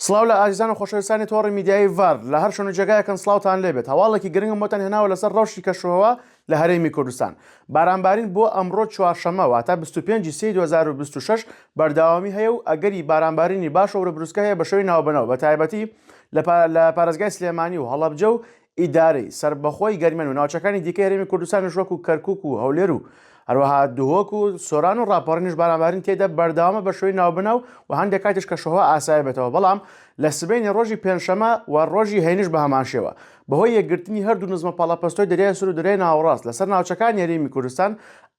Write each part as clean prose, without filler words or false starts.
سڵاو لە ئازیزان و خۆشەویستانی تۆڕی میدیایی ڤار لە هەر شوێن و جێگایەکەن سڵاوتان لێبێت. هەواڵێکی گرنگم بۆتان هێناوە لەسەر ڕەوشی کەشوهەوا لە هەرێمی کوردستان. بارانبارین بۆ ئەمڕۆ چوارشەممە واتە 25 سی 2026 بەرداوامی هەیە و ئەگەری بارانبارینی باشە و بروسکە هەیە بە شەوی ناوبەنەوە، بە تایبەتی لە پارێزگای سلێمانی و هەڵەبجە و ئیدارەی سربەخۆی گەرمێن و ناوچەکانی دیکە هەرێمی کوردستانیش وەکو کەرکووک و هەولێر و هەروەها دهۆک و سۆران و ڕاپەڕینیش بارانبارین تێدا بەردەوامە بە شوەی ناوبەنەو و هەندێک کاتیش کەشوهەوا ئاسایی بێتەوە، بەڵام لە سبەینی ڕۆژی پێنجشەممە و ڕۆژی هەینیش بە هەمان شێوە بەهۆی یەکگرتنی هەردوو نزمە پاڵەپەستۆی دەریای سوور و دەریای ناوەڕاست لەسەر ناوچەکانی هەرێمی کوردستان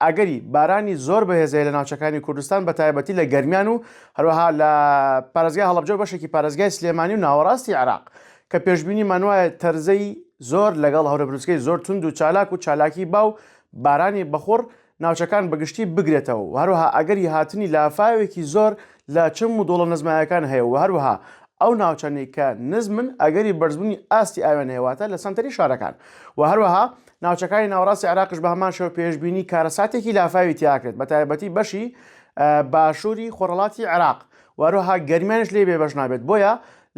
ئەگەری بارانی زۆر بەهێزەیە لە ناوچەکانی کوردستان بە تایبەتی لە گەرمیان و هەروەها لە پارێزگای هەڵەبجە و بەشێکی پارێزگای سلێمانی و ناوەڕاستی عێراق کە پێشبینی مانوایە تەرزەی زۆر لەگەڵ هەورە بروسکەی زۆر تند و چالاک و چالاکی باو بارانی بەخۆر ناوچەکان بەگشتی بگرێتەوە و هەروەها ئەگەری هاتنی لافاوێکی زۆر لە چەم و دۆڵە نزمایەکان هەیە و هەروەها ئەو ناوچەنەی کە نزمن ئەگەری بەرزبوونی ئاستی ئاوێن هێواتە لە سنتەری شارەکان و هەروەها ناوچەکانی ناوەڕاستی عێراقش بە هەمان شێوە پێشبینی کارەساتێکی لافاوی تیاکرێت بە تایبەتی بەشی باشووری خۆڕەڵاتی عێراق و هەروەها گەرمیانش لێ بێبەش نابێت. بۆیە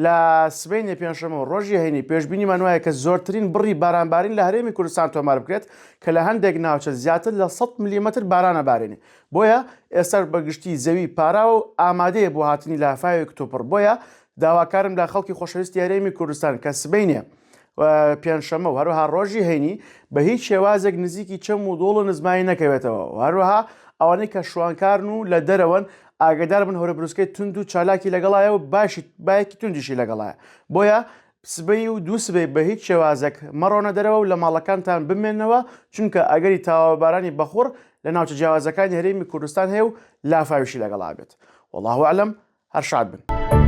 لە سبەینی پێنجشەممە و ڕۆژی هەینی پێشبینی مانوایە کە زۆرترین بڕی بارانبارین لە هەرێمی کوردستان تۆمار بکرێت کە لە هەندێک ناوچە زیاتر لە 100 میلیمەتر بارانە بارێنێ. بۆیە ئێستا بەگشتی زەوی پاراوە و ئامادەیە بۆ هاتنی لافاوێک تۆپڕ. بۆیە داواکارم لە خەڵکی خۆشەویستی هەرێمی کوردستان کە سبەینێ پێنجشەممە و هەروەها ڕۆژی هەینی بە هیچ شێوازێک نزیکی چەم و دۆڵ و نزمایی نەکەوێتەوە و هەروەها ئەوانەی کە شوانکارن و لە دەرەوەن ئاگدار بن هەورە بروسکەی تند و چالاکی لەگەڵایە و باشی بایەکی توندیشی لەگەڵایە. بۆیە سبەی و دوو سبەی بە هیچ شێوازێک مەڕۆنە دەرەوە و لە ماڵەکانتان بمێنەوە، چونکە ئەگەری تاوەبارانی بەخۆر لە ناوچە جیاوازەکانی هەرێمی کوردستان هەیە و لافاویشی لەگەڵا بێت. وەڵڵاهو ئەعلەم، هەر شاد بن.